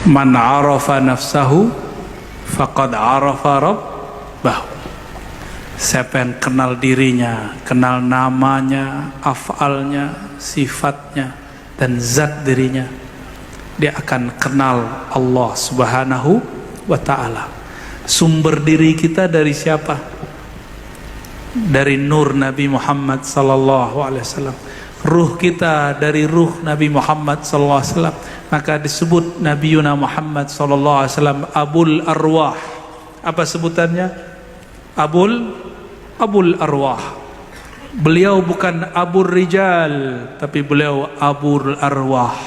Man arafa nafsahu faqad arafa rabbahu. Siapa yang kenal dirinya, kenal namanya, afalnya, sifatnya, dan zat dirinya, dia akan kenal Allah Subhanahu wa ta'ala. Sumber diri kita dari siapa? Dari nur Nabi Muhammad sallallahu alaihi wasallam. Ruh kita dari ruh Nabi Muhammad sallallahu alaihi wasallam. Maka disebut Nabiuna Muhammad sallallahu alaihi wasallam Abul Arwah. Apa sebutannya? Abul Arwah. Beliau bukan Abul Rijal, tapi beliau Abul Arwah.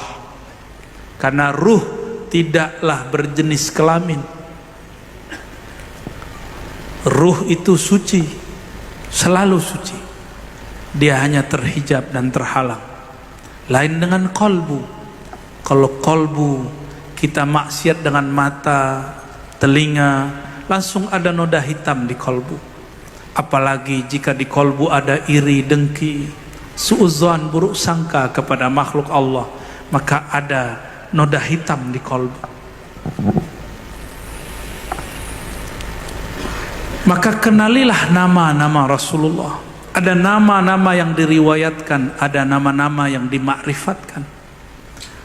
Karena ruh tidaklah berjenis kelamin. Ruh itu suci, selalu suci. Dia hanya terhijab dan terhalang. Lain dengan kolbu. Kalau kolbu kita maksiat dengan mata, telinga, langsung ada noda hitam di kolbu. Apalagi jika di kolbu ada iri, dengki, suudzon, buruk sangka kepada makhluk Allah, maka ada noda hitam di kolbu. Maka kenalilah nama-nama Rasulullah. Ada nama-nama yang diriwayatkan, ada nama-nama yang dimakrifatkan.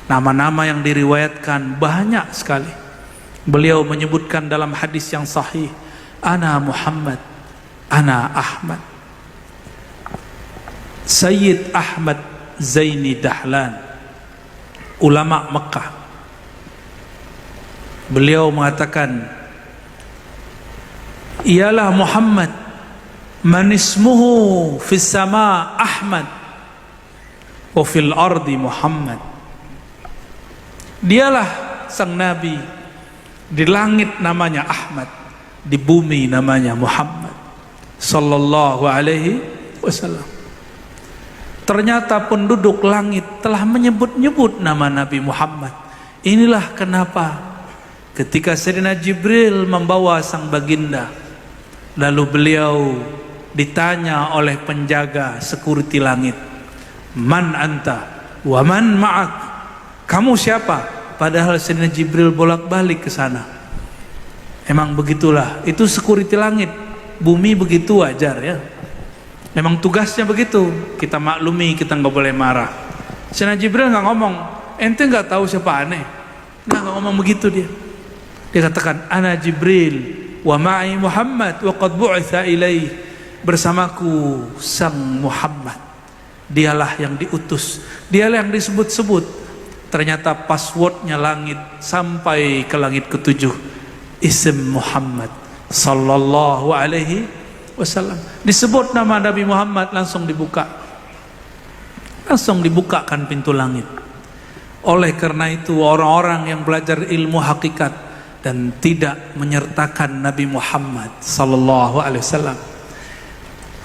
Nama-nama yang diriwayatkan banyak sekali. Beliau menyebutkan dalam hadis yang sahih, Ana Muhammad, Ana Ahmad, Sayyid Ahmad Zaini Dahlan, ulama Mekah. Beliau mengatakan, ialah Muhammad, man ismuhu fis sama Ahmad wa fil ardi Muhammad. Dialah sang Nabi, di langit namanya Ahmad, di bumi namanya Muhammad sallallahu alaihi wasallam. Ternyata penduduk langit telah menyebut-nyebut nama Nabi Muhammad. Inilah kenapa ketika Sayyidina Jibril membawa sang baginda, lalu beliau ditanya oleh penjaga security langit, Man anta wa man ma'ak? Kamu siapa? Padahal Sayyidina Jibril bolak-balik ke sana. Emang begitulah, itu security langit. Bumi begitu wajar ya. Memang tugasnya begitu. Kita maklumi, kita nggak boleh marah. Sayyidina Jibril nggak ngomong, ente nggak tahu siapa aneh. Nggak ngomong begitu dia. Dia katakan, Ana Jibril wa ma'i Muhammad wa qad bu'itha ilaih. Bersamaku sang Muhammad. Dialah yang diutus. Dialah yang disebut-sebut. Ternyata passwordnya langit sampai ke langit ketujuh. Ism Muhammad sallallahu alaihi wasallam. Disebut nama Nabi Muhammad, langsung dibuka. Langsung dibukakan pintu langit. Oleh karena itu orang-orang yang belajar ilmu hakikat dan tidak menyertakan Nabi Muhammad sallallahu alaihi wasallam,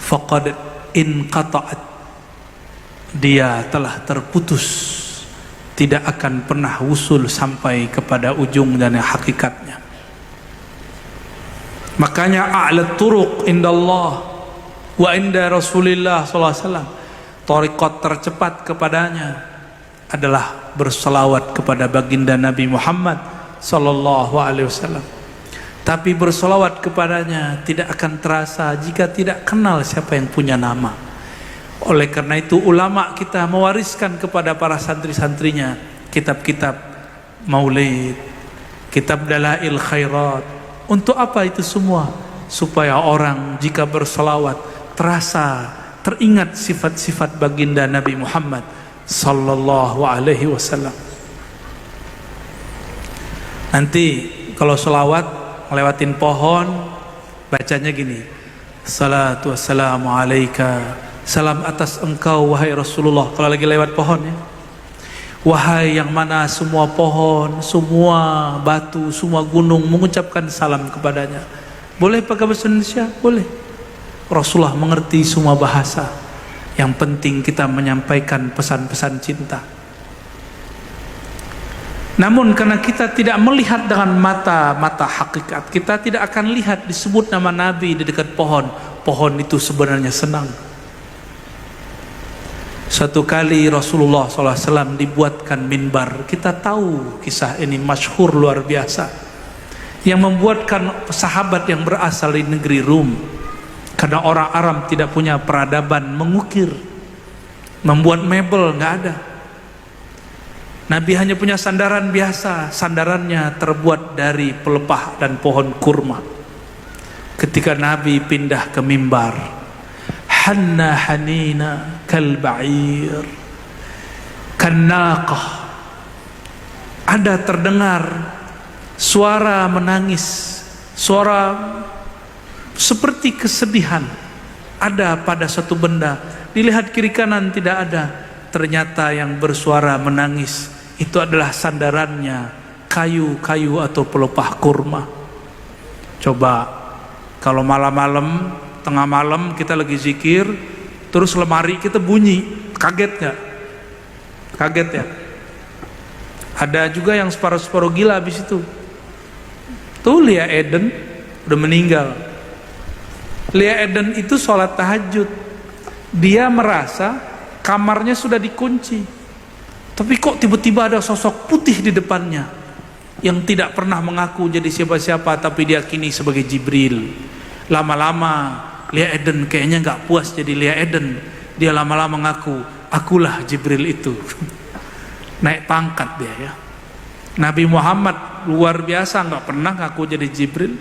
faqad inqata'at, dia telah terputus, tidak akan pernah wusul sampai kepada ujung dan hakikatnya. Makanya a'la turuq indallah wa inda Rasulillah sallallahu alaihi wasallam, thariqat tercepat kepadanya adalah berselawat kepada baginda Nabi Muhammad sallallahu alaihi wasallam. Tapi berselawat kepadanya tidak akan terasa jika tidak kenal siapa yang punya nama. Oleh karena itu ulama kita mewariskan kepada para santri-santrinya kitab-kitab maulid, kitab dalail khairat. Untuk apa itu semua? Supaya orang jika berselawat terasa, teringat sifat-sifat baginda Nabi Muhammad sallallahu alaihi wasallam. Nanti kalau selawat ngelewatin pohon, bacanya gini, salatu wassalamu alaika, salam atas engkau wahai Rasulullah. Kalau lagi lewat pohon ya, wahai yang mana semua pohon, semua batu, semua gunung mengucapkan salam kepadanya. Boleh pakai bahasa Indonesia? Boleh. Rasulullah mengerti semua bahasa. Yang penting kita menyampaikan pesan-pesan cinta. Namun karena kita tidak melihat dengan mata hakikat, kita tidak akan lihat disebut nama Nabi di dekat pohon. Pohon itu sebenarnya senang. Satu kali Rasulullah SAW dibuatkan mimbar. Kita tahu kisah ini masyhur luar biasa, yang membuatkan sahabat yang berasal dari negeri Rum, karena orang Arab tidak punya peradaban mengukir, membuat mebel nggak ada. Nabi hanya punya sandaran biasa, sandarannya terbuat dari pelepah dan pohon kurma. Ketika Nabi pindah ke mimbar, hanna hanina kal ba'ir kan naqah, ada terdengar suara menangis, suara seperti kesedihan ada pada satu benda. Dilihat kiri kanan tidak ada, ternyata yang bersuara menangis itu adalah sandarannya, kayu-kayu atau pelepah kurma. Coba kalau malam-malam, tengah malam kita lagi zikir, terus lemari kita bunyi, kaget gak? Kaget ya? Ada juga yang separuh-separuh gila habis itu. Tuh Lia Eden udah meninggal. Lia Eden itu sholat tahajud. Dia merasa kamarnya sudah dikunci, tapi kok tiba-tiba ada sosok putih di depannya yang tidak pernah mengaku jadi siapa-siapa, tapi diyakini sebagai Jibril. Lama-lama Lia Eden kayaknya nggak puas jadi Lia Eden. Dia lama-lama mengaku, akulah Jibril itu. Naik pangkat dia ya. Nabi Muhammad luar biasa, nggak pernah ngaku jadi Jibril.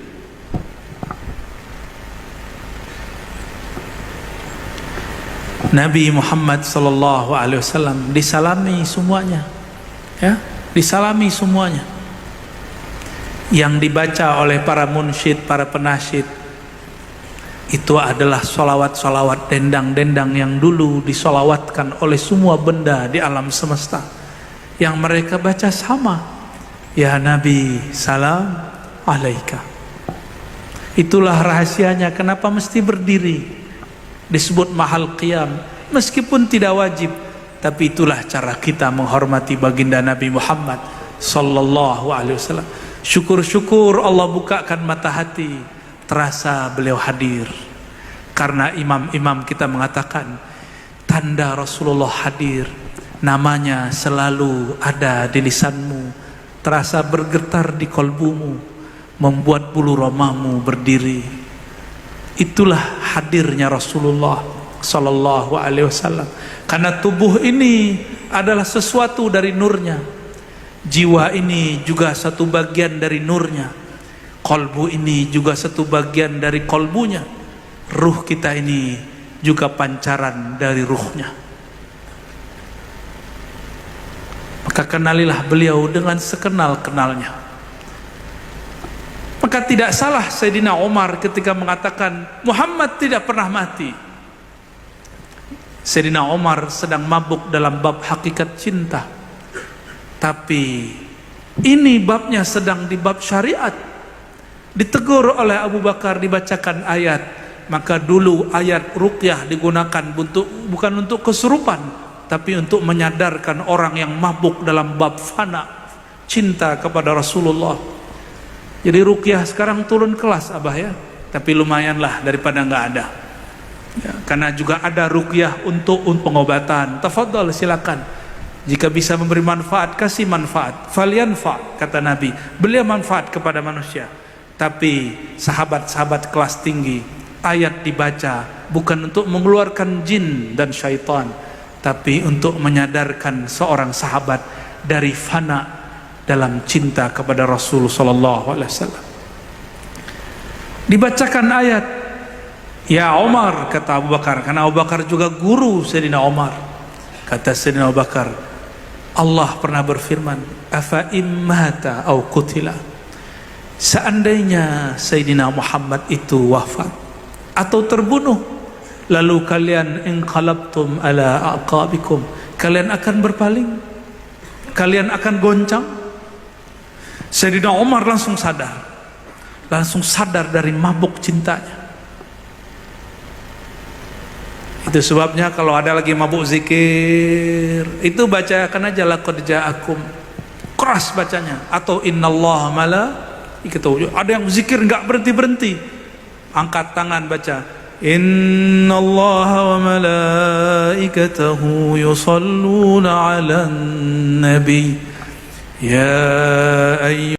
Nabi Muhammad sallallahu alaihi wasallam disalami semuanya, ya, disalami semuanya. Yang dibaca oleh para munsyid, para penasyid, itu adalah solawat-solawat, dendang-dendang yang dulu disolawatkan oleh semua benda di alam semesta, yang mereka baca sama, ya Nabi salam alaika. Itulah rahasianya kenapa mesti berdiri, disebut mahal qiyam, meskipun tidak wajib, tapi itulah cara kita menghormati baginda Nabi Muhammad sallallahu alaihi wasallam. Syukur-syukur Allah bukakan mata hati, terasa beliau hadir. Karena imam-imam kita mengatakan, tanda Rasulullah hadir, namanya selalu ada di lisanmu, terasa bergetar di kolbumu, membuat bulu romamu berdiri. Itulah hadirnya Rasulullah sallallahu alaihi wasallam. Karena tubuh ini adalah sesuatu dari nurnya, jiwa ini juga satu bagian dari nurnya, kolbu ini juga satu bagian dari kolbunya, ruh kita ini juga pancaran dari ruhnya. Maka kenalilah beliau dengan sekenal-kenalnya. Maka tidak salah Sayyidina Umar ketika mengatakan Muhammad tidak pernah mati. Sayyidina Umar sedang mabuk dalam bab hakikat cinta, tapi ini babnya sedang di bab syariat. Ditegur oleh Abu Bakar, dibacakan ayat. Maka dulu ayat ruqyah digunakan bukan untuk kesurupan, tapi untuk menyadarkan orang yang mabuk dalam bab fana, cinta kepada Rasulullah. Jadi ruqyah sekarang turun kelas Abah ya, tapi lumayanlah daripada nggak ada ya, karena juga ada ruqyah untuk pengobatan. Tafadhal, silakan. Jika bisa memberi manfaat, kasih manfaat. Falyanfa, kata Nabi, beliau manfaat kepada manusia. Tapi sahabat-sahabat kelas tinggi, ayat dibaca bukan untuk mengeluarkan jin dan syaitan, tapi untuk menyadarkan seorang sahabat dari fana dalam cinta kepada Rasul sallallahu alaihi wasallam. Dibacakan ayat, ya Umar, kata Abu Bakar, karena Abu Bakar juga guru Sayyidina Umar. Kata Sayyidina Abu Bakar, Allah pernah berfirman, afa immata au qutila, seandainya Sayyidina Muhammad itu wafat atau terbunuh, lalu kalian inqalabtum ala aqabikum, kalian akan berpaling, kalian akan goncang. Sayyidina Umar langsung sadar dari mabuk cintanya. Itu sebabnya kalau ada lagi mabuk zikir, itu bacakan aja laqad ja'akum, keras bacanya, atau innallaha malaikatahu. Ada yang zikir nggak berhenti-berhenti, angkat tangan baca إن الله وملائكته يصلون على النبي يا أيها